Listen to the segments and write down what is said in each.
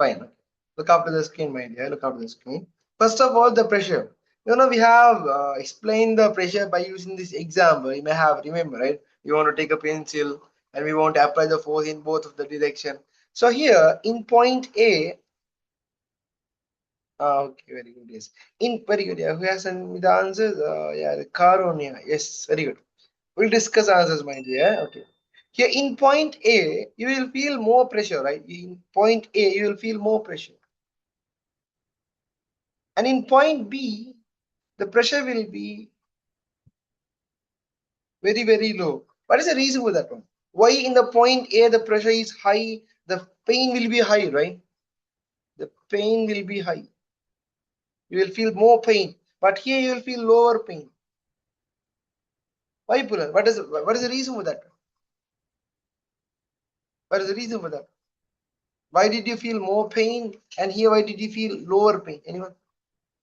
Fine. Look after the screen, my dear. Look after the screen. First of all, the pressure. We have explained the pressure by using this example. You may have remember, right? You want to take a pencil and we want to apply the force in both of the direction. So here in point A, okay, very good. Yes, in very good. Yeah, who has sent me the answers? Yeah, the Caronia. Yes, very good. We'll discuss answers, my dear. Okay. Here in point A, you will feel more pressure, right? In point A, you will feel more pressure. And in point B, the pressure will be very, very low. What is the reason for that one? Why in the point A, the pressure is high, the pain will be high, right? The pain will be high. You will feel more pain. But here you will feel lower pain. Why, Pula? What is the reason for that? What is the reason for that? Why did you feel more pain? And here, why did you feel lower pain? Anyone?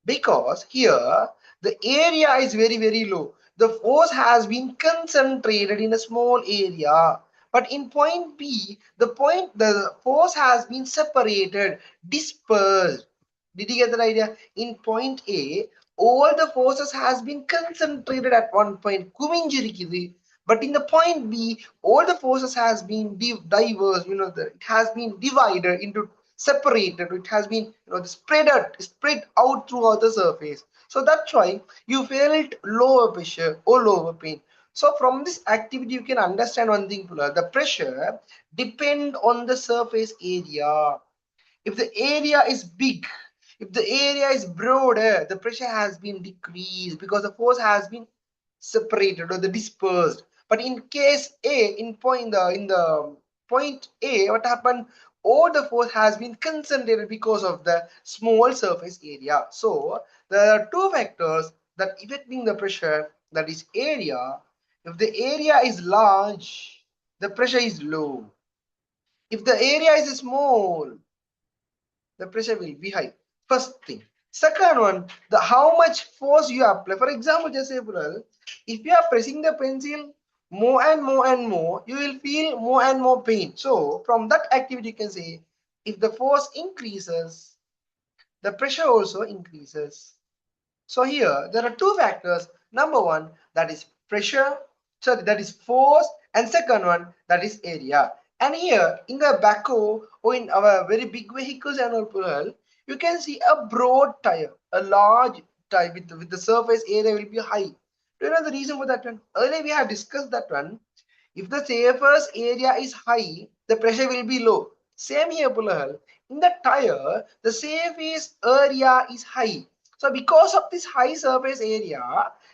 Because here the area is very, very low. The force has been concentrated in a small area. But in point B, the force has been separated, dispersed. Did you get that idea? In point A, all the forces has been concentrated at one point. Kuminjirikidi. But in the point B, all the forces has been diverse. It has been divided into separated. It has been spread out throughout the surface. So that's why you felt lower pressure or lower pain. So from this activity, you can understand one thing, Pula. The pressure depend on the surface area. If the area is big, if the area is broader, the pressure has been decreased because the force has been separated or the dispersed. But in case A, in the point A, what happened? All the force has been concentrated because of the small surface area. So there are two factors that affecting the pressure, that is area. If the area is large, the pressure is low. If the area is small, the pressure will be high. First thing. Second one, the how much force you apply. For example, just say, if you are pressing the pencil more and more and more, you will feel more and more pain. So from that activity, you can say, if the force increases, the pressure also increases. So here there are two factors. Number one, that is pressure, sorry, that is force, and second one, that is area. And here in the backhoe or in our very big vehicles and all, you can see a broad tire, a large tire with the surface area will be high. Do you know the reason for that one? Earlier we have discussed that one. If the surface area is high, the pressure will be low. Same here, Pulahal. In the tire, the surface area is high. So because of this high surface area,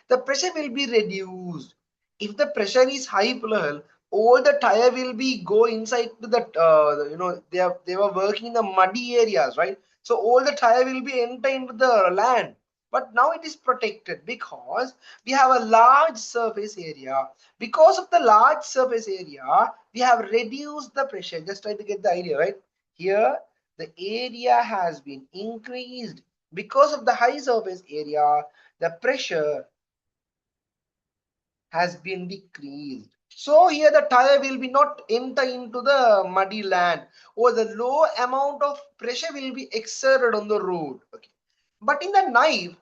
the pressure will be reduced. If the pressure is high, Pulahal, all the tire will be go inside to the they were working in the muddy areas, right? So all the tire will be enter into the land. But now it is protected because we have a large surface area. Because of the large surface area, we have reduced the pressure. Just try to get the idea, right? Here, the area has been increased. Because of the high surface area, the pressure has been decreased. So here the tire will be not enter into the muddy land, or the low amount of pressure will be exerted on the road. Okay. But in the knife,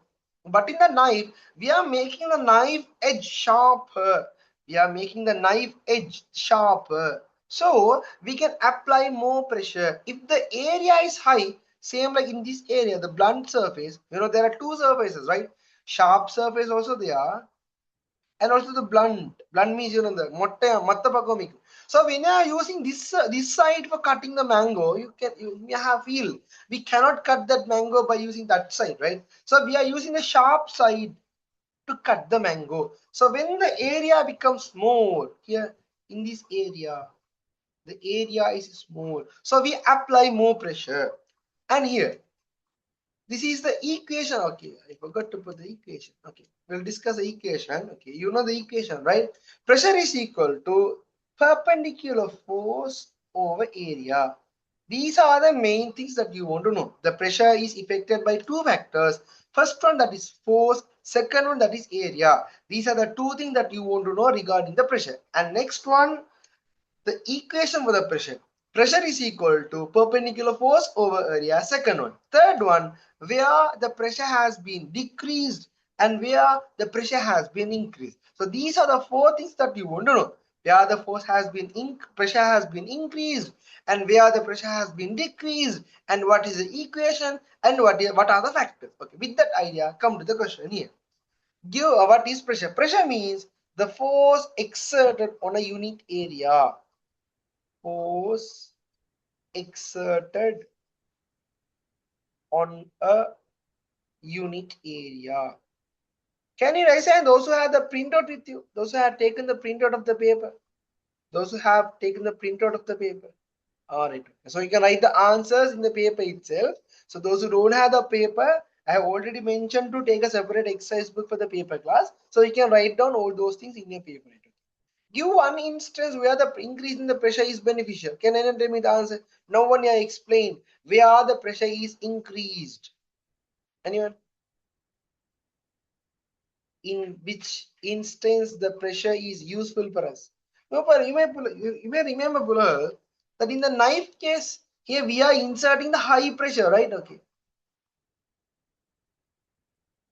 we are making the knife edge sharper. We are making the knife edge sharper. So we can apply more pressure. If the area is high, same like in this area, the blunt surface, there are two surfaces, right? Sharp surface also there, and also the blunt means the matta pakkom. So when you are using this side for cutting the mango, you have feel we cannot cut that mango by using that side, right? So we are using the sharp side to cut the mango. So when the area becomes small here in this area, the area is small, so we apply more pressure. And here, this is the equation. Okay, I forgot to put the equation. Okay, we'll discuss the equation. Okay, you know the equation, right? Pressure is equal to perpendicular force over area. These are the main things that you want to know. The pressure is affected by two factors. First one, that is force. Second one, that is area. These are the two things that you want to know regarding the pressure. And next one, the equation for the pressure. Pressure is equal to perpendicular force over area. Second one. Third one, where the pressure has been decreased and where the pressure has been increased. So these are the four things that you want to know. Where the force has been pressure has been increased and where the pressure has been decreased and what is the equation and what are the factors. Okay, with that idea, come to the question here. Give what is pressure? Pressure means the force exerted on a unit area. Force exerted on a unit area. Can you raise hand those who have the printout with you? Those who have taken the printout of the paper? Those who have taken the printout of the paper? Alright. So you can write the answers in the paper itself. So those who don't have the paper, I have already mentioned to take a separate exercise book for the paper class. So you can write down all those things in your paper. Give one instance where the increase in the pressure is beneficial. Can anyone tell me the answer? No one here explained where the pressure is increased. Anyone? In which instance the pressure is useful for us? No, but you may remember that in the knife case, here we are inserting the high pressure, right? Okay.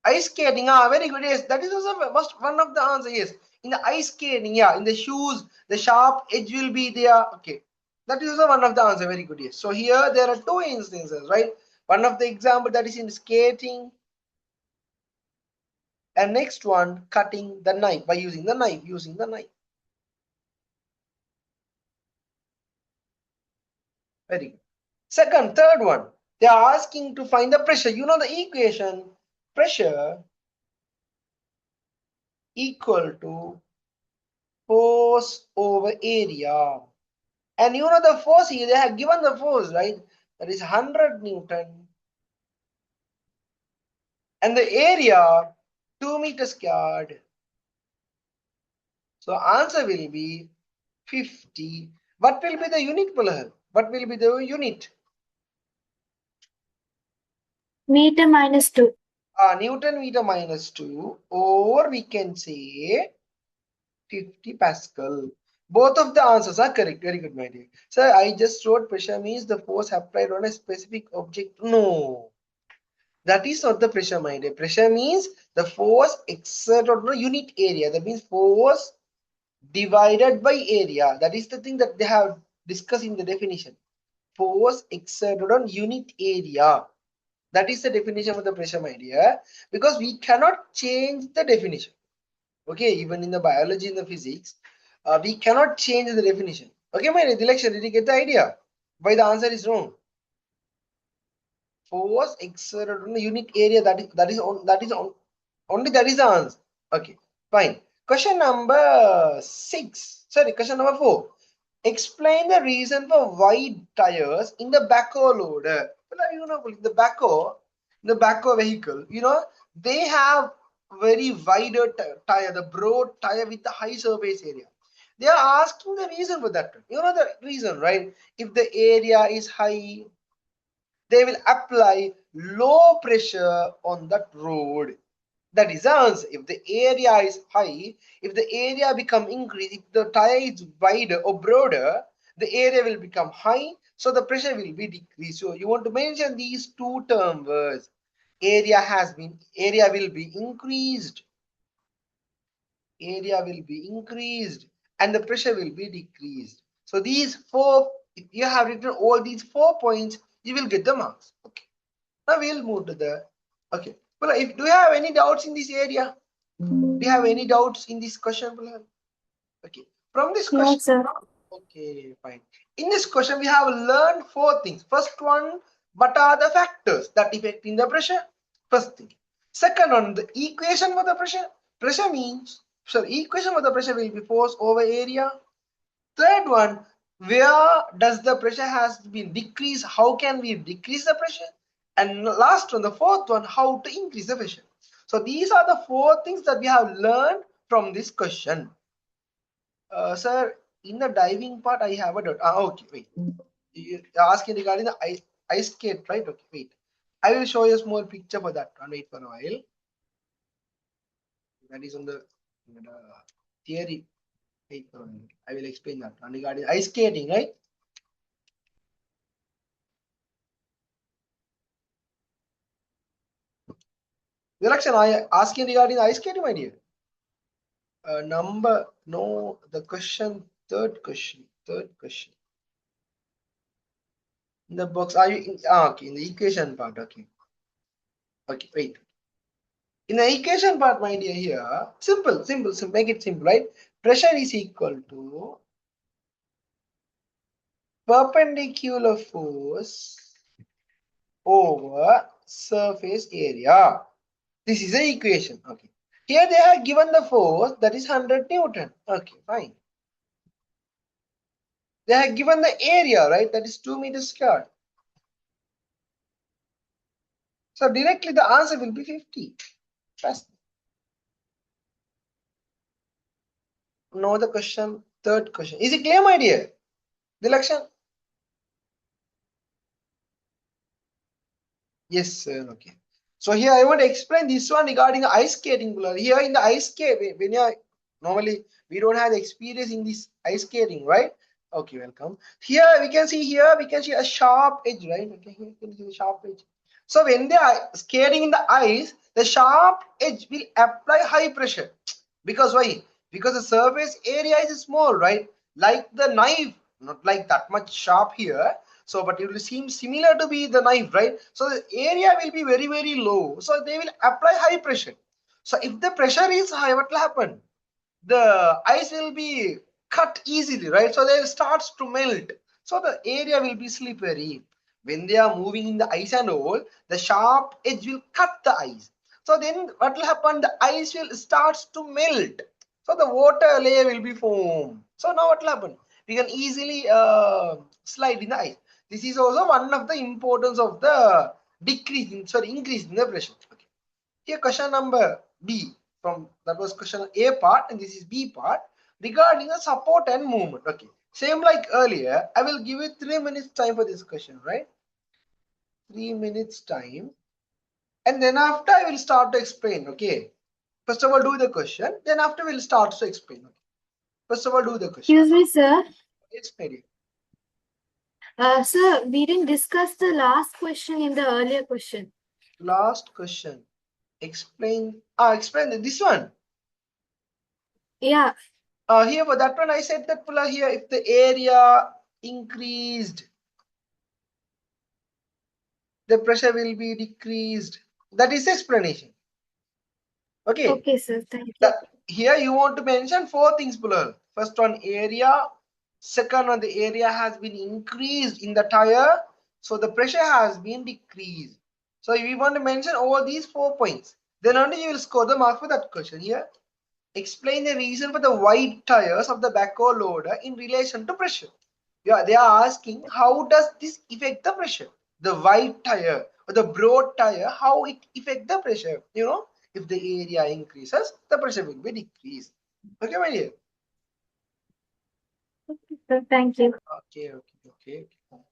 Ice skating, very good. Yes, that is also one of the answers. Yes, in the ice skating, yeah, in the shoes, the sharp edge will be there. Okay, that is also one of the answer. Very good. Yes. So here there are two instances, right? One of the example that is in skating, and next one cutting the knife by using the knife. Very good. Second, third one, they are asking to find the pressure. You know the equation: pressure equal to force over area. And you know the force here, they have given the force, right? That is 100 Newton. And the area, 2 meters squared. So answer will be 50. What will be the unit, Pulahar? What will be the unit? Meter minus 2. Newton meter minus 2. Or we can say 50 Pascal. Both of the answers are correct. Very good, my dear. Sir, I just wrote pressure means the force applied on a specific object. No. That is not the pressure, my dear. Pressure means the force exerted on a unit area. That means force divided by area. That is the thing that they have discussed in the definition. Force exerted on unit area. That is the definition of the pressure, my dear. Because we cannot change the definition. Okay, even in the biology, in the physics, we cannot change the definition. Okay, my dear, Dileksha, did you get the idea? Why the answer is wrong? Force exerted on the unit area. Only that is the answer. Okay, fine. Question number 6. Sorry, question number 4. Explain the reason for wide tires in the backhoe loader. Well, you know, the backhoe vehicle, you know, they have very wider tire, the broad tire with the high surface area. They are asking the reason for that. You know the reason, right? If the area is high, they will apply low pressure on that road. That is the answer. If the area is high, if the area become increased, if the tire is wider or broader, the area will become high, so the pressure will be decreased. So you want to mention these two term words. Area will be increased, and the pressure will be decreased. So these four, if you have written all these 4 points, you will get the marks. Okay. Now we'll move to the, okay. Well, if do you have any doubts in this area? Do you have any doubts in this question, Bilal? Okay. From this No, question, sir. okay, fine. In this question, we have learned 4 things. First one, what are the factors that affect in the pressure? First thing. Second one, the equation for the pressure. Pressure means, so equation for the pressure will be force over area. Third one, where does the pressure has been decreased? How can we decrease the pressure? And last one, the fourth one, how to increase the pressure. So these are the 4 things that we have learned from this question. Sir, in the diving part, I have a doubt. Okay, wait. You're asking regarding the ice skate, right? Okay, wait. I will show you a small picture for that one. Wait for a while. That is on the theory. Wait for a while. I will explain that one regarding ice skating, right? Direction, I asking regarding the ice skating, my dear. Number, no, the question, third question, in the box. Are you in, okay, in the equation part? Okay, okay, wait. In the equation part, my dear, here, simple, make it simple, right? Pressure is equal to perpendicular force over surface area. This is the equation. Okay. Here they have given the force that is 100 Newton. Okay, fine. They have given the area, right? That is 2 meters squared. So directly the answer will be 50. That's no the question. Third question. Is it clear, my dear? Dilakshan? Yes, sir. Okay. So here I want to explain this one regarding ice skating. Here in the ice skate, when you normally we don't have experience in this ice skating, right? Okay, welcome. Here we can see a sharp edge, right? Okay, here you can see a sharp edge. So when they are skating in the ice, the sharp edge will apply high pressure. Because why? Because the surface area is small, right? Like the knife, not like that much sharp here. So, but it will seem similar to be the knife, right? So the area will be very, very low. So they will apply high pressure. So if the pressure is high, what will happen? The ice will be cut easily, right? So they starts to melt. So the area will be slippery. When they are moving in the ice and all, the sharp edge will cut the ice. So then what will happen? The ice will starts to melt. So the water layer will be formed. So now what will happen? We can easily slide in the ice. This is also one of the importance of the increase in the pressure. Okay. Here question number B, from that was question A part and this is B part regarding the support and movement. Okay, same like earlier, I will give you 3 minutes time for this question, right? 3 minutes time, and then after I will start to explain. Okay, first of all do the question, then after we'll start to explain. Okay. First of all do the question. Excuse me, sir. It's ready. Sir, we didn't discuss the last question in the earlier question. Last question, explain this one. Yeah. Here for that one I said that here if the area increased, the pressure will be decreased. That is the explanation. Okay. Okay, sir. Thank you. Here you want to mention 4 things, plural. First one, area. Second one, the area has been increased in the tire. So the pressure has been decreased. So we want to mention all these 4 points. Then only you will score the mark for that question. Here, explain the reason for the wide tires of the backhoe loader in relation to pressure. Yeah, they are asking how does this affect the pressure? The wide tire or the broad tire, how it affect the pressure? If the area increases, the pressure will be decreased. Okay, my dear. Okay, sir. Thank you. Okay.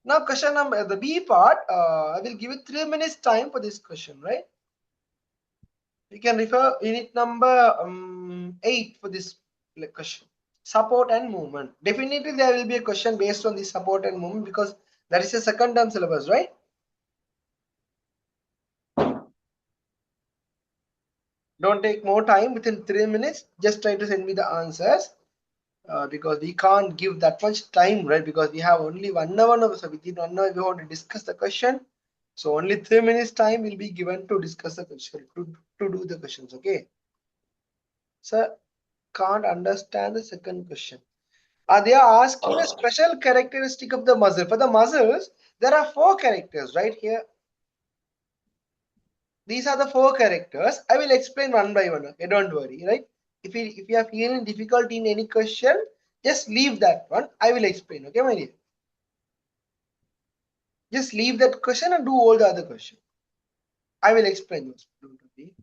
Now, question number the B part. I will give you 3 minutes time for this question, right? You can refer unit number 8 for this question. Support and movement. Definitely, there will be a question based on the support and movement because that is a second term syllabus, right? Don't take more time. Within 3 minutes, just try to send me the answers because we can't give that much time, right? Because we have only 1 hour. So within 1 hour, we want to discuss the question. So only 3 minutes time will be given to discuss the question, to do the questions. Okay. Sir, can't understand the second question. They are asking a special characteristic of the muscle. For the muscles, there are 4 characters right here. These are the 4 characters. I will explain one by one. Okay, don't worry, right? If you are feeling difficulty in any question, just leave that one. I will explain. Okay, my dear. Just leave that question and do all the other questions. I will explain those. Don't worry.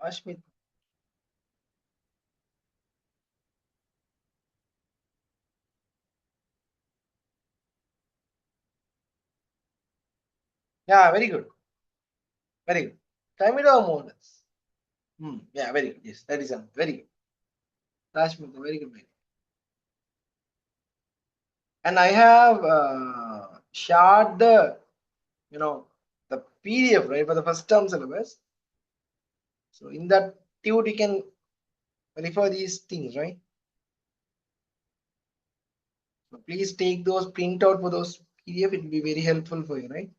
Ashmit. Yeah, very good. Very good. Chimera models. Yeah, very good. Yes, that is very good. Ashmit, very good. Very good. And I have shared the, the PDF, right, for the first term syllabus. So in that tute, you can refer these things, right? So please take those print out for those PDF. It will be very helpful for you, right?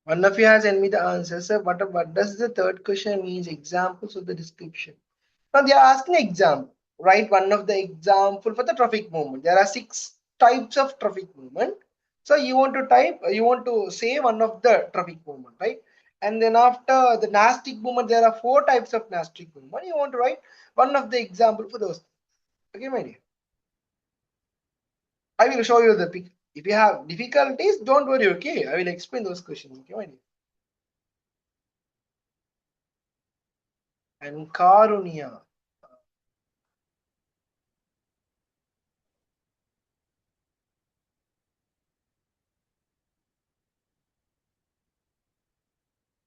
One of you has sent me the answers. Sir, what does the third question means? Examples of the description. Now they are asking example. Write one of the example for the traffic movement. There are 6 types of traffic movement. So you want to type, you want to say one of the traffic movement, right? And then after the nastic movement, there are 4 types of nastic movement. You want to write one of the example for those. Okay, my dear. I will show you the pic. If you have difficulties, don't worry. Okay, I will explain those questions. Okay, my dear. And Karunya.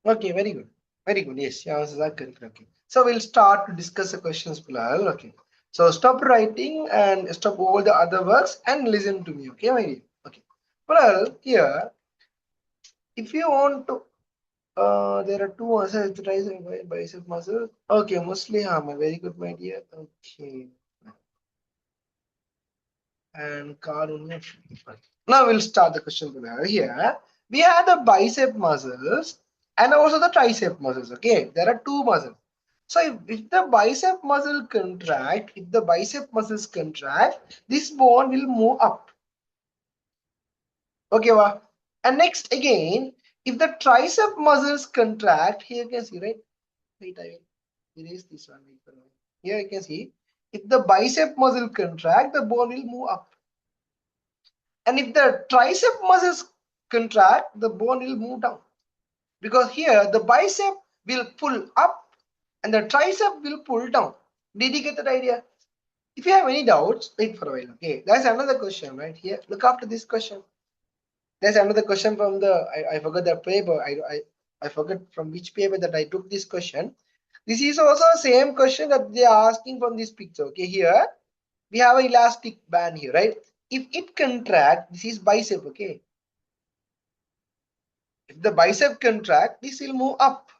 Okay, very good. Very good. Yes, your answers are correct. Okay. So we'll start to discuss the questions, Bilal. Okay. So stop writing and stop all the other works and listen to me. Okay, my dear. Okay. Bilal, here, if you want to, there are 2 answers, tricep and bicep muscle. Okay, mostly hammer. Very good, my dear. Okay. And Karunya. Now we'll start the question, Bilal. Here, we have the bicep muscles and also the tricep muscles. Okay, there are 2 muscles. So if the bicep muscle contract, if the bicep muscles contract, this bone will move up. Okay, wow. And next again, if the tricep muscles contract, here you can see, right? Wait, I will erase this one. Here you can see, if the bicep muscle contract, the bone will move up. And if the tricep muscles contract, the bone will move down. Because here the bicep will pull up and the tricep will pull down. Did you get that idea? If you have any doubts, wait for a while. Okay, there's another question right here. Look after this question. There's another question from the I forgot the paper. I forgot from which paper that I took this question. This is also the same question that they are asking from this picture. Okay, here we have an elastic band here, right? If it contract, this is bicep. Okay, if the bicep contract, this will move up.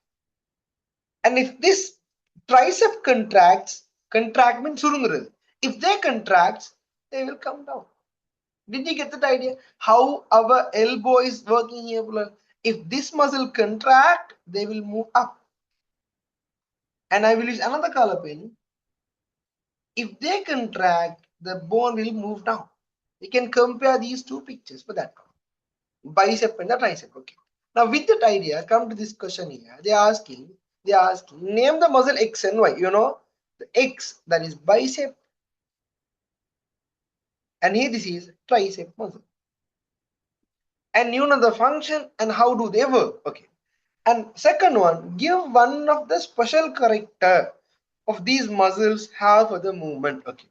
And if this tricep contract means surungural. If they contract, they will come down. Did you get that idea? How our elbow is working here? If this muscle contract, they will move up. And I will use another color pen. If they contract, the bone will move down. You can compare these 2 pictures for that. Bicep and the tricep. Okay. Now with that idea, come to this question here. They are asking, name the muscle X and Y. You know, the X, that is bicep, and here this is tricep muscle. And you know the function and how do they work. Okay. And second one, give one of the special character of these muscles have for the movement. Okay.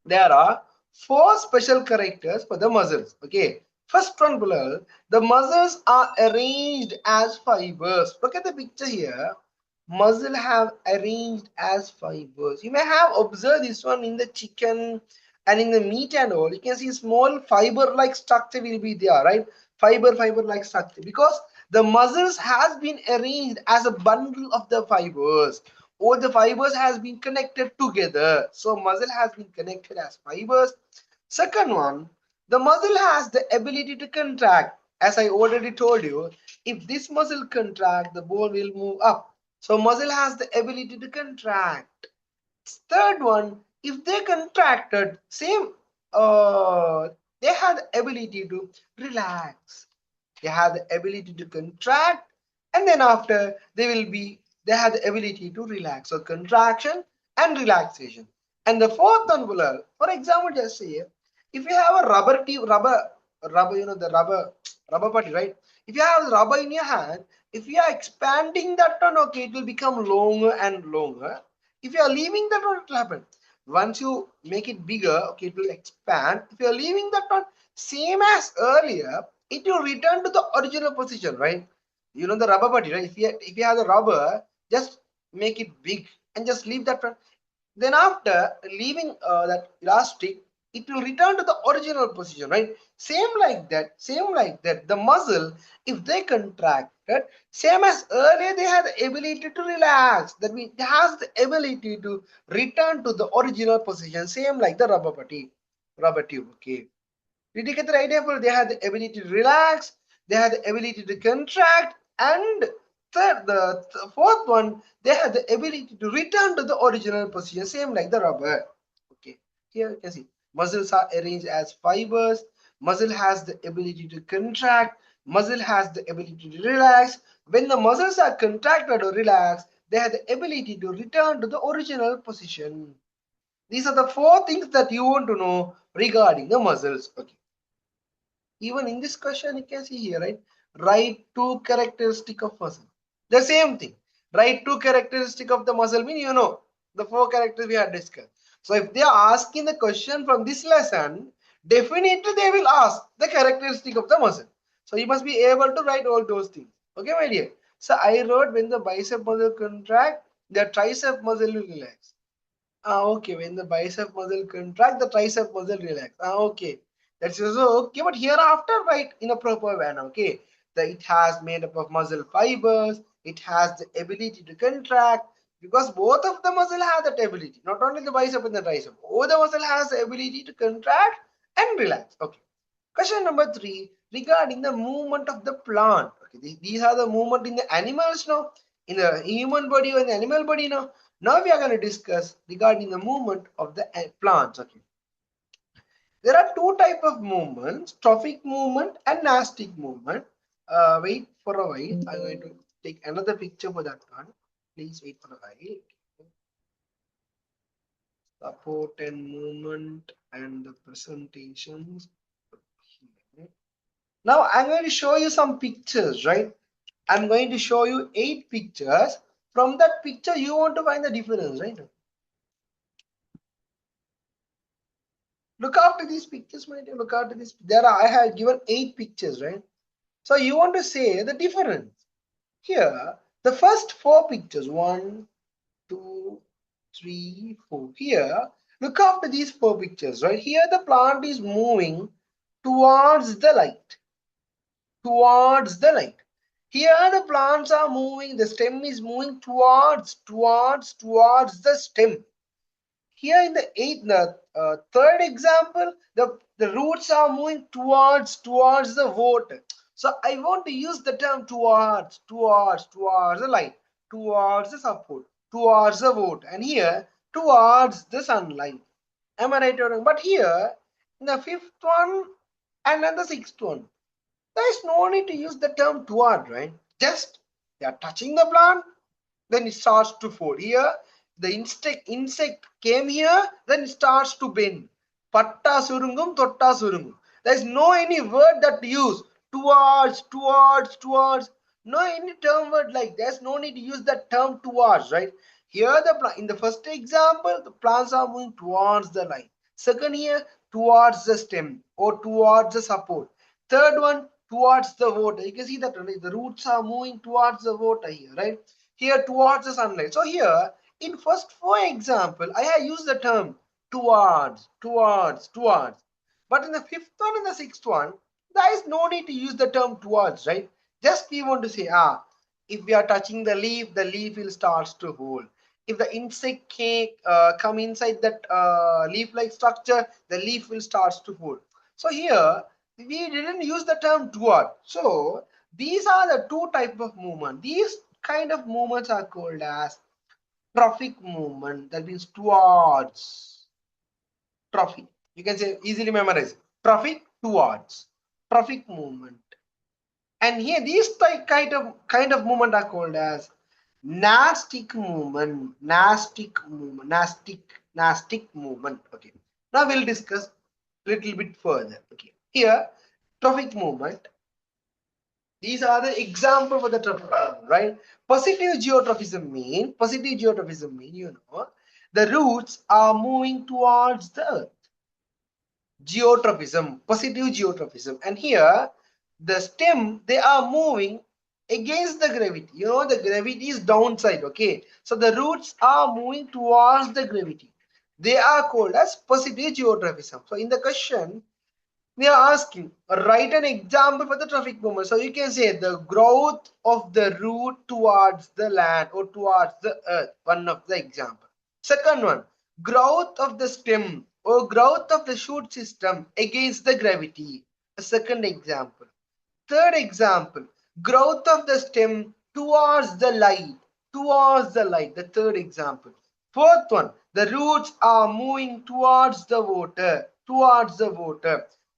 There are 4 special characters for the muscles. Okay. First one, Bilal, the muscles are arranged as fibers. Look at the picture here. Muscle have arranged as fibers. You may have observed this one in the chicken and in the meat and all. You can see small fiber-like structure will be there, right? Fiber-like structure, because the muscles has been arranged as a bundle of the fibers. All the fibers has been connected together. So muscle has been connected as fibers. Second one, the muscle has the ability to contract. As I already told you, if this muscle contract, the bone will move up. So muscle has the ability to contract. Third one, if they contracted, same, they have the ability to relax. They have the ability to contract, and then after they they have the ability to relax. So contraction and relaxation. And the fourth one, for example, just say if you have a rubber, the rubber putty, right? If you have rubber in your hand, if you are expanding that one, okay, it will become longer and longer. If you are leaving that one, it will happen. Once you make it bigger, okay, it will expand. If you are leaving that one same as earlier, it will return to the original position, right? You know the rubber putty, right? If you have the rubber, just make it big and just leave that one. Then after leaving that elastic, it will return to the original position, right? Same like that, the muscle, if they contracted, same as earlier, they had the ability to relax. That means it has the ability to return to the original position, same like the rubber tube. Okay, did you get the idea? They have the ability to relax, they have the ability to contract, and the fourth one, they have the ability to return to the original position, same like the rubber. Okay, here you can see muscles are arranged as fibers. Muscle has the ability to contract, muscle has the ability to relax. When the muscles are contracted or relaxed, they have the ability to return to the original position. These are the four things that you want to know regarding the muscles. Okay, even in this question you can see here, right? Write two characteristic of muscle. The same thing. Write two characteristic of the muscle mean the four characters we had discussed. So if they are asking the question from this lesson, definitely they will ask the characteristic of the muscle. So you must be able to write all those things. Okay, my dear. So I wrote when the bicep muscle contract, the tricep muscle will relax. Okay. When the bicep muscle contract, the tricep muscle relax. Okay. That's also okay. But hereafter, write in a proper manner. Okay. It has made up of muscle fibers. It has the ability to contract because both of the muscle have that ability. Not only the bicep and the tricep. Both the muscle has the ability to contract and relax. Okay. Question number 3 regarding the movement of the plant. Okay, these are the movement in the animals now, in the human body or in the animal body now. Now we are going to discuss regarding the movement of the plants. Okay, there are two type of movements: trophic movement and nastic movement. Wait for a while. I'm going to take another picture for that one. Please wait for a while. Support and movement and the presentations. Now I'm going to show you some pictures, right? I'm going to show you 8 pictures. From that picture, you want to find the difference, right? Look after these pictures, my dear. Look after this. I have given 8 pictures, right? So you want to say the difference. Here, the first 4 pictures, 1, 2, 3, 4. Here, look after these 4 pictures, right? Here, the plant is moving towards the light. Towards the light. Here the plants are moving, the stem is moving towards the stem. Here in the third example, the roots are moving towards the water. So I want to use the term towards the light, towards the support, towards the water, and here towards the sunlight. Am I right or wrong? But here in the fifth one and then the sixth one, there is no need to use the term toward, right? Just they are touching the plant, then it starts to fold. Here, the insect came here, then it starts to bend. Patta surungum, totta surungum. There is no any word that use towards. No any term word like there's no need to use that term towards, right? Here in the first example, the plants are moving towards the line. Second here, towards the stem or towards the support. Third one, towards the water. You can see that right? The roots are moving towards the water here, right? Here towards the sunlight. So here in first 4 example, I have used the term towards. But in the fifth one and the sixth one, there is no need to use the term towards, right? Just we want to say, if we are touching the leaf will starts to hold. If the insect can come inside that leaf-like structure, the leaf will starts to hold. So here we didn't use the term toward. So these are the two type of movement. These kind of movements are called as trophic movement. That means towards. Trophy. You can say easily memorize. Trophic towards. Trophic movement. And here these kind of movement are called as Nastic movement, nastic movement. Okay. Now we'll discuss little bit further. Okay. Here, trophic movement. These are the example for the trophic movement, right? Positive geotrophism mean, the roots are moving towards the earth. Geotrophism, positive geotrophism, and here the stem, they are moving against the gravity. The gravity is downside. Okay, so the roots are moving towards the gravity. They are called as positive geotrophism. So in the question we are asking, write an example for the trophic movement. So you can say the growth of the root towards the land or towards the earth, one of the example. Second one, growth of the stem or growth of the shoot system against the gravity, a second example. Third example, growth of the stem towards the light, the third example. Fourth one, the roots are moving towards the water.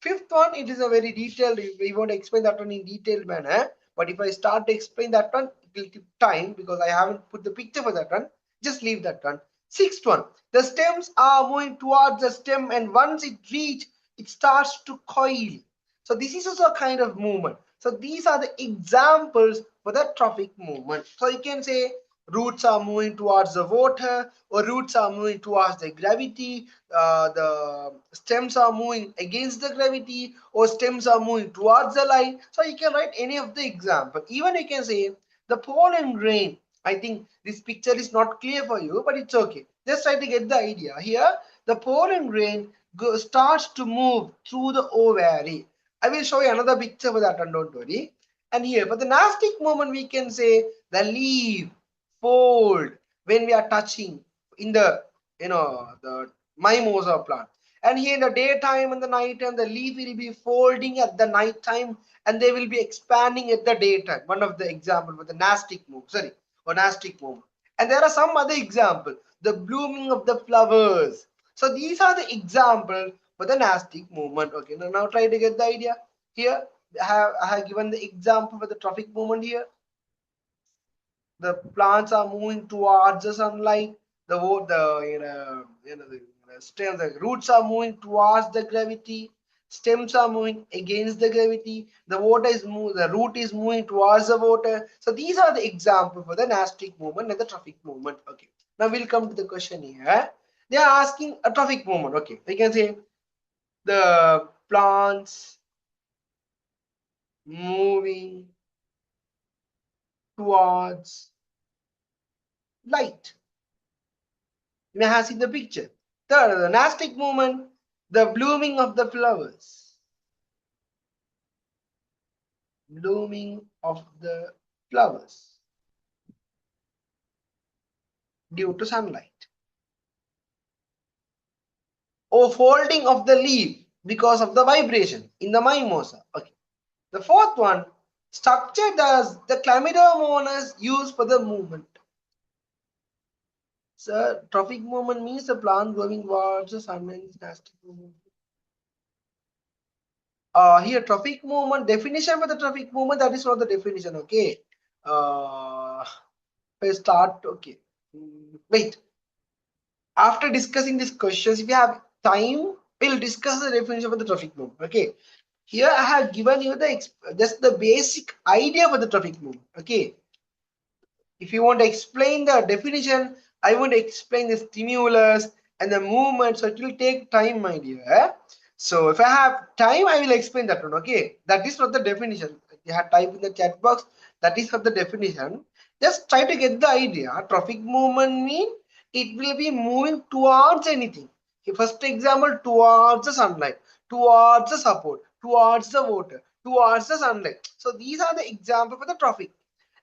Fifth one, it is a very detailed, we won't explain that one in detailed manner, but if I start to explain that one, it will take time because I haven't put the picture for that one. Just leave that one. Sixth one, the stems are moving towards the stem, and once it reach, it starts to coil. So this is also a kind of movement. So these are the examples for the trophic movement. So you can say roots are moving towards the water, or roots are moving towards the gravity, the stems are moving against the gravity, or stems are moving towards the light. So you can write any of the example. Even you can say the pollen grain. I think this picture is not clear for you, but it's okay. Just try to get the idea. Here the pollen grain starts to move through the ovary. I will show you another picture for that one, don't worry. And here for the nastic movement, we can say the leaf fold when we are touching in the the mimosa plant. And here in the daytime and the night time, the leaf will be folding at the night time, and they will be expanding at the daytime. One of the example for the nastic move, sorry, or nastic movement. And there are some other example, the blooming of the flowers. So these are the examples for the nastic movement. Okay, now try to get the idea. Here I have given the example for the trophic movement. Here the plants are moving towards the sunlight. The stems, the roots are moving towards the gravity. Stems are moving against the gravity. The root is moving towards the water. So these are the example for the nastic movement and the trophic movement. Okay, now we'll come to the question here. They are asking a trophic movement. Okay, we can say the plants moving towards light. You may have seen the picture. Third, the nastic movement, the blooming of the flowers. Blooming of the flowers due to sunlight. Or folding of the leaf because of the vibration in the mimosa. Okay. The fourth one, structured as the chlamydomonas used for the movement. Sir, trophic movement means the plant going towards the sun and nastic movement. Here trophic movement definition for the trophic movement, that is not the definition. Okay, I start. Okay, wait, after discussing these questions, if you have time, we'll discuss the definition for the trophic movement. Okay, here I have given you the just the basic idea for the trophic movement. Okay, if you want to explain the definition, I want to explain the stimulus and the movement, so it will take time, my dear. So if I have time, I will explain that one. Okay, that is not the definition. You have type in the chat box, that is not the definition. Just try to get the idea. Trophic movement mean it will be moving towards anything. First example, towards the sunlight, towards the support, towards the water, towards the sunlight. So these are the example for the trophic.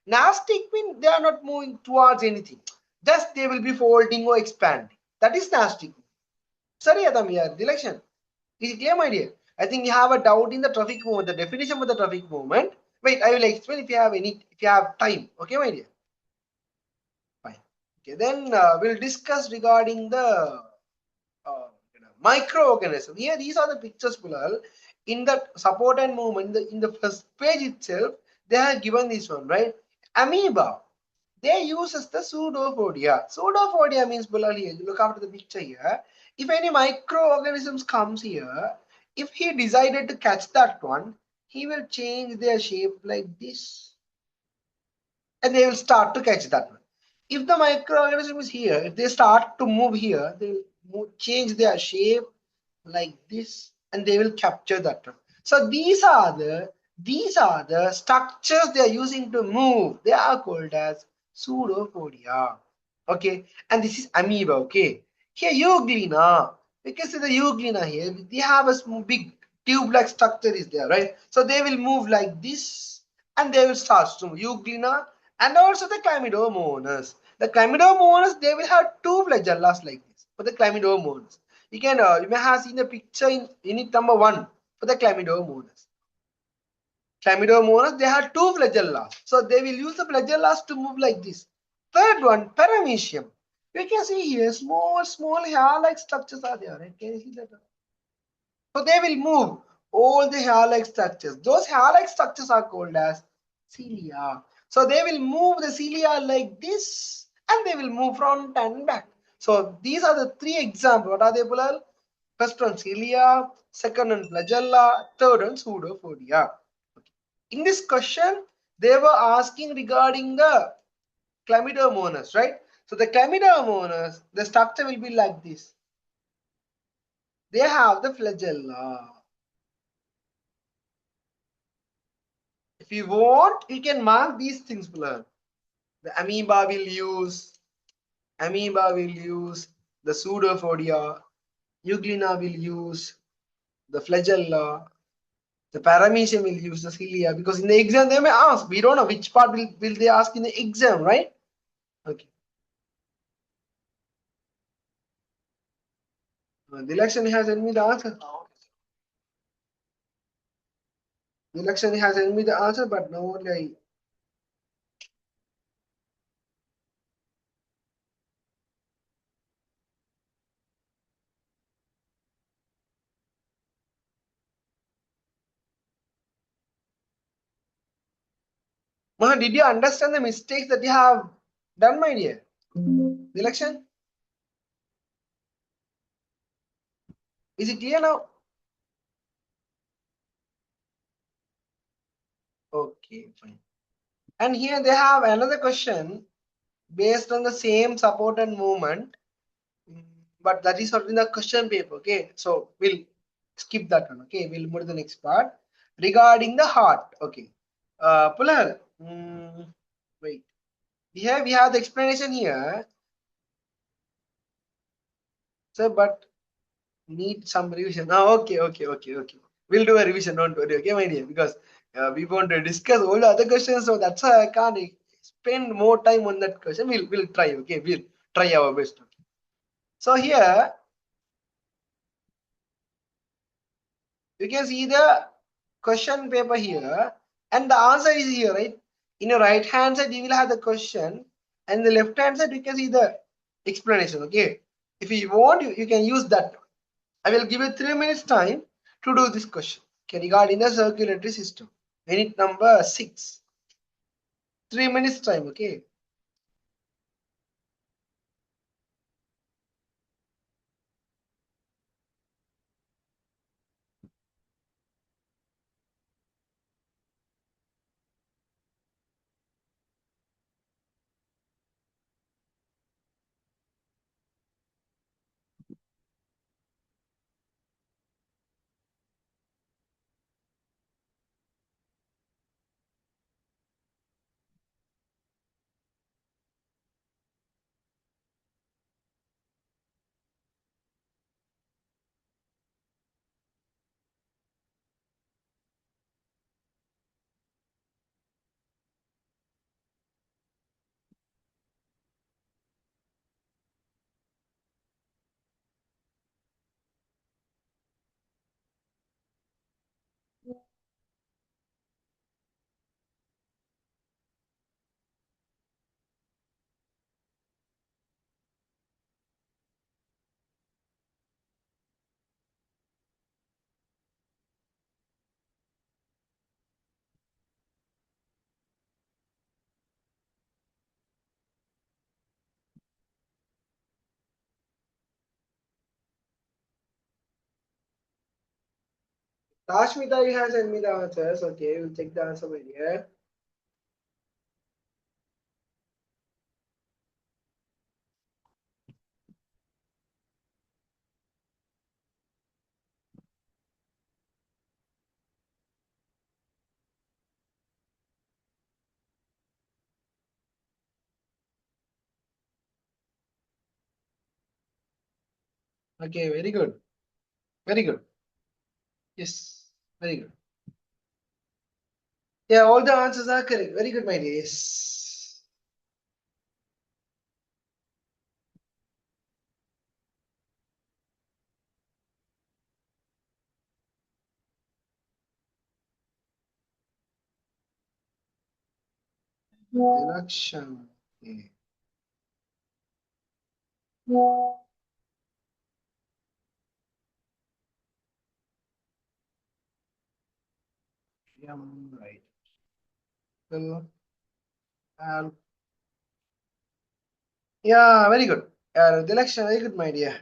Nastic mean they are not moving towards anything. Just they will be folding or expanding. That is nastic. Sorry, Adam, here, direction. Is it clear, my dear? I think you have a doubt in the trophic movement, the definition for the trophic movement. Wait, I will explain if you have time. Okay, my dear? Fine. Okay, then we'll discuss regarding the microorganism. Here, these are the pictures, Pulal. In the support and movement, in the first page itself, they have given this one, right? Amoeba. they use as the pseudophodia. Pseudophodia means, Bilal, here, you look after the picture here. If any microorganisms comes here, if he decided to catch that one, he will change their shape like this, and they will start to catch that one. If the microorganism is here, if they start to move here, they will change their shape like this, and they will capture that one. So these are the structures they are using to move. They are called as pseudopodia. Okay, and this is amoeba. Okay, here euglena. Because the euglena here, they have a big tube-like structure is there, right? So they will move like this, and they will start to move. Euglena, and also the chlamydomonas. The chlamydomonas, they will have two flagellas like this for the chlamydomonas. You may have seen the picture in unit number 1 for the chlamydomonas. Chlamydomonas, they have two flagellas. So they will use the flagellas to move like this. Third one, paramecium. You can see here small hair-like structures are there. Right? Can you see that? So they will move all the hair-like structures. Those hair-like structures are called as cilia. So they will move the cilia like this, and they will move front and back. So these are the three examples. What are they, Bilal? First one cilia, second one flagella, third one pseudopodia. Okay. In this question, they were asking regarding the chlamydomonas, right? So the chlamydomonas, the structure will be like this. They have the flagella. If you want, you can mark these things, Bilal. The amoeba will use the pseudopodia, euglena will use the flagella, the paramecium will use the cilia, because in the exam they may ask. We don't know which part will they ask in the exam, right? Okay. The election has sent me the answer. The election has sent me the answer, but now only I. Maha, did you understand the mistakes that you have done, my dear? The election? Is it clear now? Okay, fine. And here they have another question based on the same support and movement, but that is in the question paper. Okay, so we'll skip that one. Okay, we'll move to the next part regarding the heart. Okay, Pulal, wait. Here we have the explanation here. So, but need some revision. Oh, okay. We'll do a revision. Don't worry. Okay, my dear, because we want to discuss all the other questions. So that's why I can't spend more time on that question. We'll try. Okay, we'll try our best. Okay. So here you can see the question paper here, and the answer is here, right? In your right hand side, you will have the question, and the left hand side, you can see the explanation. Okay, if you want, you can use that. I will give you 3 minutes time to do this question. Okay, regarding the circulatory system. Minute number 6. 3 minutes time. Okay. Tashmita, you have sent me the answers. Okay, we'll check the answer my dear. Okay, very good. Very good. Yes, very good. Yeah, all the answers are correct. Very good, my dear. Yes. Election. Okay. Yeah, right. Well, yeah, very good. The election, very good, my dear.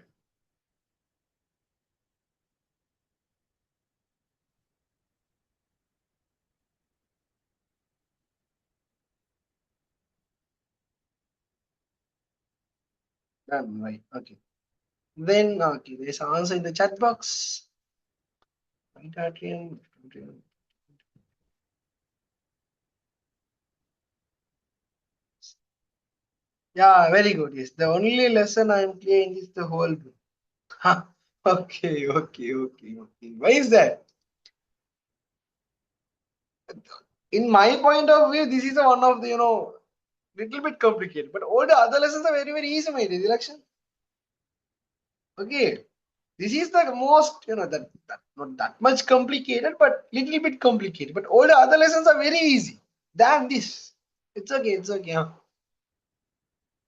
Done, right. Okay. Then, okay, there's an answer in the chat box. Right atrium. Yeah, very good. Yes, the only lesson I'm playing is the whole book. Huh. Okay, okay, okay, okay. Why is that? In my point of view, this is one of the, little bit complicated. But all the other lessons are very, very easy, my dear. Election. Okay. This is the most, that not that much complicated, but little bit complicated. But all the other lessons are very easy than this. It's okay, it's okay. Huh?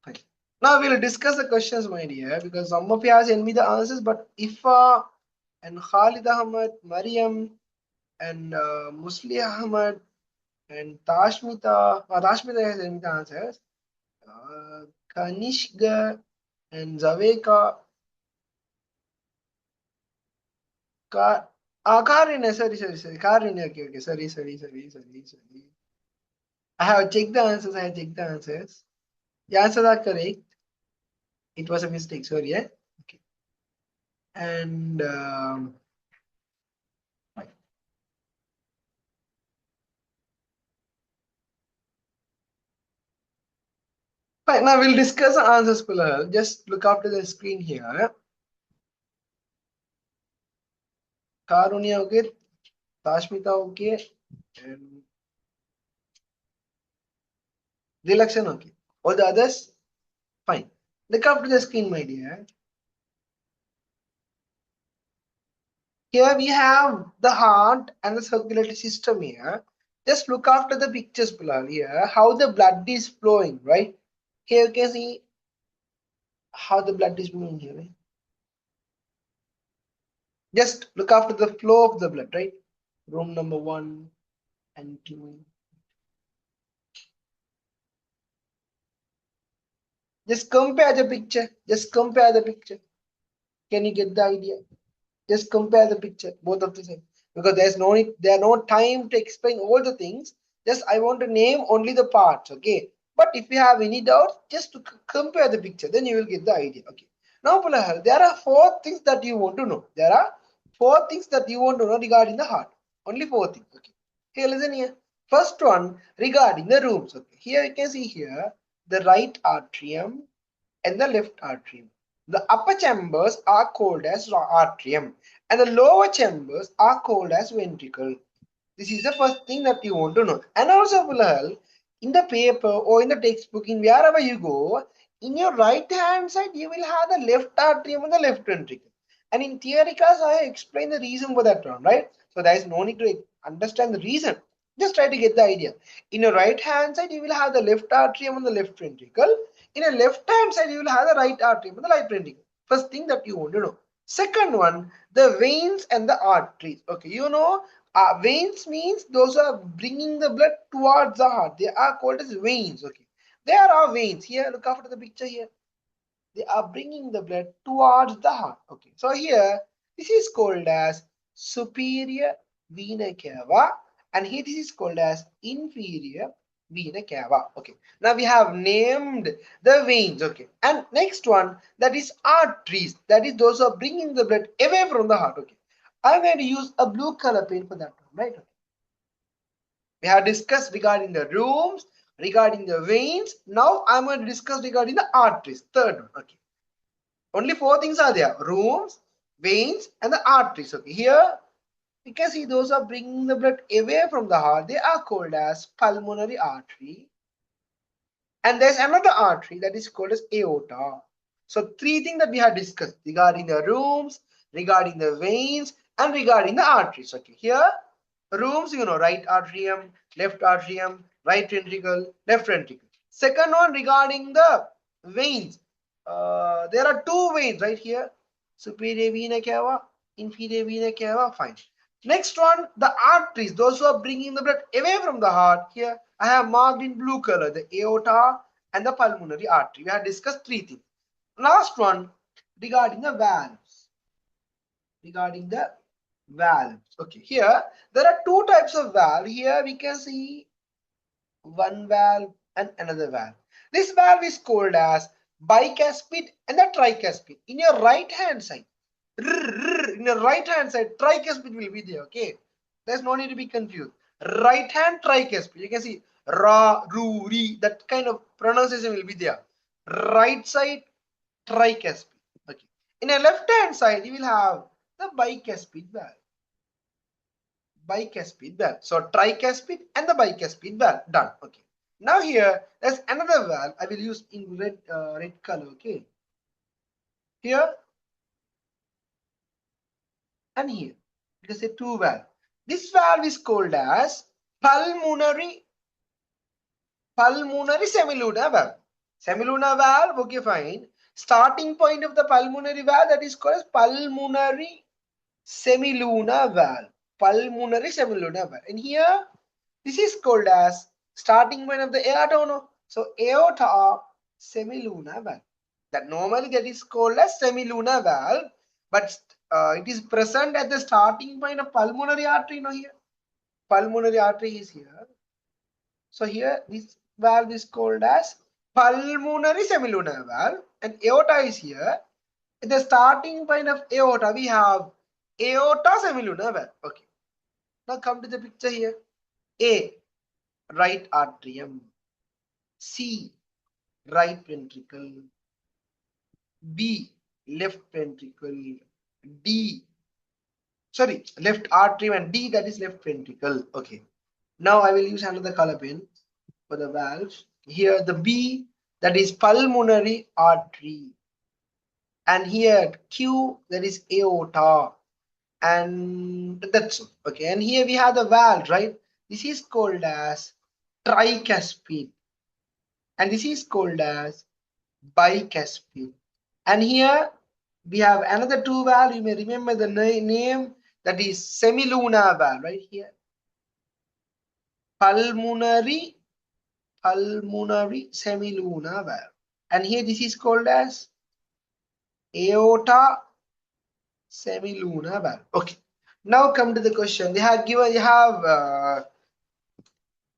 Fine. Now we'll discuss the questions, my dear, because some of you have sent me the answers, but Ifa and Khalid Ahmad, Mariam and Musli Ahmad and Tashmita has sent me the answers. Kanishga and Zaveka, Karina, sorry, Karina, okay, sorry. I have checked the answers, The answers are correct. It was a mistake, sorry, yeah? Okay. And, fine, now we'll discuss the answers, Pilal. Just look after the screen here. Karunya, okay. Tashmita, okay. And Dilakshan, okay. All the others, fine. Look after the screen, my dear. Here we have the heart and the circulatory system here. Just look after the pictures, Bilal, here, how the blood is flowing, right? Here you can see how the blood is moving here, right? Just look after the flow of the blood, right? Room number 1 and 2. Just compare the picture. Just compare the picture. Can you get the idea? Just compare the picture, both of the same. Because there's no time to explain all the things. Just I want to name only the parts, okay? But if you have any doubts, just to compare the picture, then you will get the idea, okay? Now, Pulahar, there are 4 things that you want to know. There are 4 things that you want to know regarding the heart. Only 4 things, okay? Here, listen here. First one, regarding the rooms, okay? Here you can see here the right atrium and the left atrium. The upper chambers are called as atrium and the lower chambers are called as ventricle. This is the first thing that you want to know. And also, Bilal, in the paper or in the textbook, in wherever you go, in your right hand side, you will have the left atrium and the left ventricle. And in theory class, I explain the reason for that one, right? So there is no need to understand the reason. Just try to get the idea. In your right hand side, you will have the left atrium and the left ventricle. In a left hand side, you will have the right atrium and the right ventricle. First thing that you want to know. Second one, the veins and the arteries. Okay, veins means those who are bringing the blood towards the heart. They are called as veins. Okay, there are veins here. Look after the picture here. They are bringing the blood towards the heart. Okay, so here this is called as superior vena cava, and here this is called as inferior vena cava. Okay, now we have named the veins. Okay, and next one, that is arteries, that is those who are bringing the blood away from the heart. Okay, I'm going to use a blue color pen for that one, right? Okay. We have discussed regarding the rooms, regarding the veins. Now I'm going to discuss regarding the arteries. Third one. Okay, only four things are there: rooms, veins, and the arteries. Okay, here you can see those are bringing the blood away from the heart. They are called as pulmonary artery. And there's another artery that is called as aorta. So three things that we have discussed regarding the rooms, regarding the veins, and regarding the arteries. Okay, here rooms, right atrium, left atrium, right ventricle, left ventricle. Second one regarding the veins. There are two veins right here: superior vena cava, inferior vena cava. Fine. Next one, the arteries, those who are bringing the blood away from the heart. Here I have marked in blue color the aorta and the pulmonary artery. We have discussed three things. Last one, regarding the valves. Regarding the valves. Okay, here there are two types of valve. Here we can see one valve and another valve. This valve is called as bicuspid and the tricuspid. In your right hand side, in your right hand side, tricuspid will be there. Okay, there's no need to be confused. Right hand tricuspid, you can see ra, ru, ri, that kind of pronunciation will be there. Right side tricuspid. Okay, in a left hand side, you will have the bicuspid valve. Bicuspid valve. So tricuspid and the bicuspid valve. Done. Okay. Now here there's another valve. I will use in red color. Okay. Here and here. It is a two valve. This valve is called as pulmonary semilunar valve. Semilunar valve. Okay, fine. Starting point of the pulmonary valve, that is called as pulmonary semilunar valve. Pulmonary semilunar valve. And here this is called as starting point of the aorta. No? So aorta semilunar valve. That normally that is called as semilunar valve, but it is present at the starting point of pulmonary artery. No, here pulmonary artery is here. So here this valve is called as pulmonary semilunar valve, and aorta is here. At the starting point of aorta, we have aorta semilunar valve. Okay. Now come to the picture here. A, right atrium. C, right ventricle. B, left ventricle. D, sorry, left atrium, and D, that is left ventricle. Okay. Now I will use another color pen for the valves. Here the B, that is pulmonary artery. And here Q, that is aorta. And that's okay. And here we have the valve, right? This is called as tricuspid. And this is called as bicuspid. And here we have another two valve. You may remember the name, that is semilunar valve right here. Pulmonary semilunar valve. And here this is called as aorta semilunar valve. Okay. Now come to the question. They have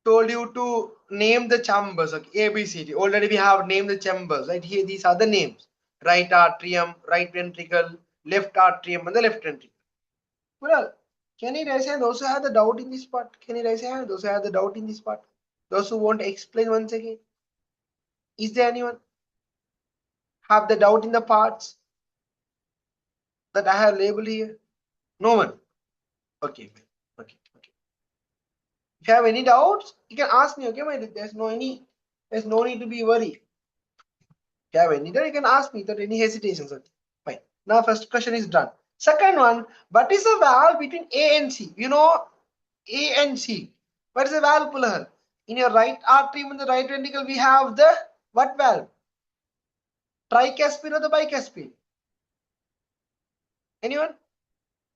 told you to name the chambers. Okay, A, B, C, D. Already we have named the chambers right here. These are the names: right atrium, right ventricle, left atrium, and the left ventricle. Well, can you raise hand? Those who have the doubt in this part. Can you raise hand? Those who have the doubt in this part. Those who want to explain once again. Is there anyone have the doubt in the parts that I have labeled here? No one. Okay. Okay. Okay. If you have any doubts, you can ask me. Okay, there's no need to be worried. If you have any doubt, you can ask me without any hesitations. Okay. Fine. Now first question is done. Second one, what is the valve between A and C? You know A and C. What is the valve, Pulahar? In your right atrium and the right ventricle, we have the what valve? Tricuspid or the bicuspid? Anyone?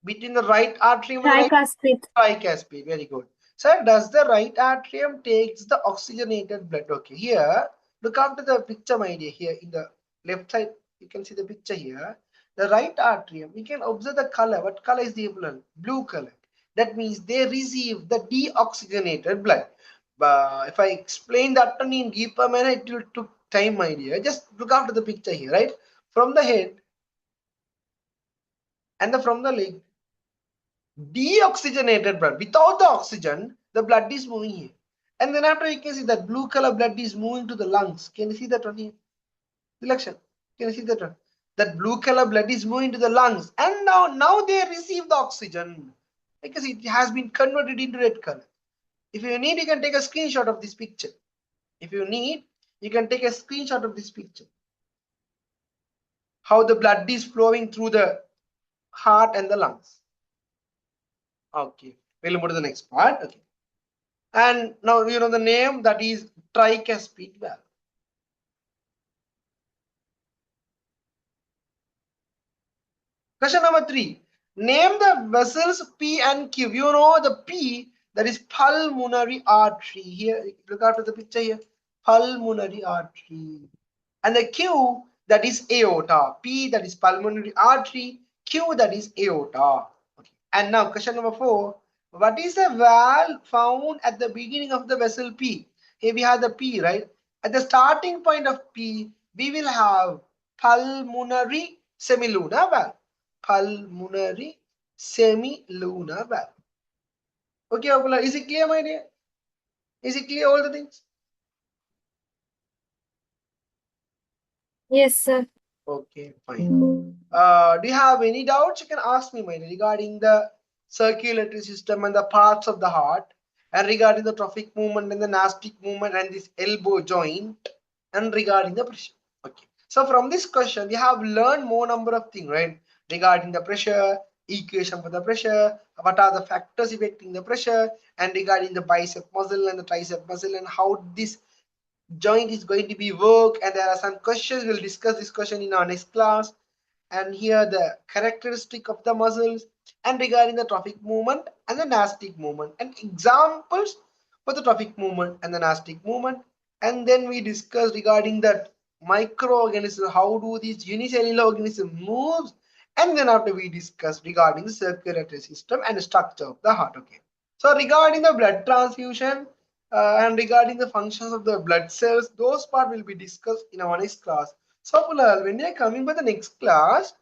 Between the right atrium and the right Tricuspid. tricuspid. Very good. So does the right atrium takes the oxygenated blood? Okay. Here, look after the picture, my dear. Here in the left side, you can see the picture here. The right atrium, we can observe the color. What color is the blue color? That means they receive the deoxygenated blood. If I explain that in deeper manner, it will took time, my dear. Just look after the picture here, right? From the head and from the leg, deoxygenated blood. Without the oxygen, the blood is moving here. And then after you can see that blue color blood is moving to the lungs. Can you see that one here? Selection. Can you see that one? That blue color blood is moving to the lungs. And now they receive the oxygen because it has been converted into red color. If you need, you can take a screenshot of this picture. If you need, you can take a screenshot of this picture. How the blood is flowing through the heart and the lungs. Okay, we'll move to the next part. Okay, and now you know the name, that is tricuspid valve. Question number 3. Name the vessels P and Q. You know the P, that is pulmonary artery. Here, look after the picture here. Pulmonary artery. And the Q, that is aorta. P, that is pulmonary artery. Q, that is aorta. Okay. And now question number 4. What is the valve found at the beginning of the vessel P? Here we have the P, right? At the starting point of P, we will have pulmonary semilunar valve. Pulmonary semilunar valve. Okay, Apula, is it clear, my dear? Is it clear all the things? Yes, sir. Okay, fine. Do you have any doubts? You can ask me, my dear, regarding the circulatory system and the parts of the heart, and regarding the trophic movement and the nastic movement and this elbow joint, and regarding the pressure. Okay. So from this question, we have learned more number of things, right? Regarding the pressure, equation for the pressure, what are the factors affecting the pressure, and regarding the bicep muscle and the tricep muscle, and how this joint is going to be work. And there are some questions. We'll discuss this question in our next class. And here the characteristic of the muscles, and regarding the trophic movement and the nastic movement, and examples for the trophic movement and the nastic movement. And then we discuss regarding that microorganisms, how do these unicellular organisms moves. And then after we discuss regarding the circulatory system and the structure of the heart. Okay, so regarding the blood transfusion and regarding the functions of the blood cells, those part will be discussed in our next class. So Pulal, when you are coming for the next class,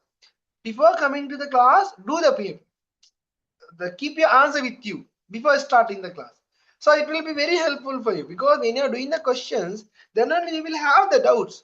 before coming to the class, do the paper. Keep your answer with you before starting the class. So it will be very helpful for you, because when you are doing the questions, then only you will have the doubts.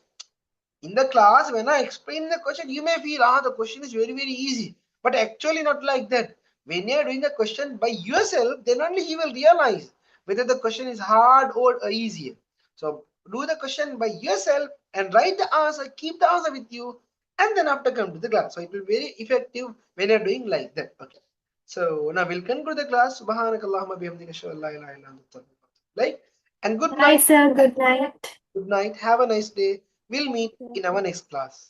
In the class, when I explain the question, you may feel, the question is very, very easy. But actually not like that. When you are doing the question by yourself, then only you will realize whether the question is hard or easy. So do the question by yourself and write the answer, keep the answer with you, and then after come to the class. So it will be very effective when you're doing like that. Okay. So now we'll conclude the class. Subhanakallahumma bihamdika ashhadu an la ilaha illa anta astaghfiruka wa atubu ilaik. Like, and good Bye, night. sir. Good night. Good night. Have a nice day. We'll meet in our next class.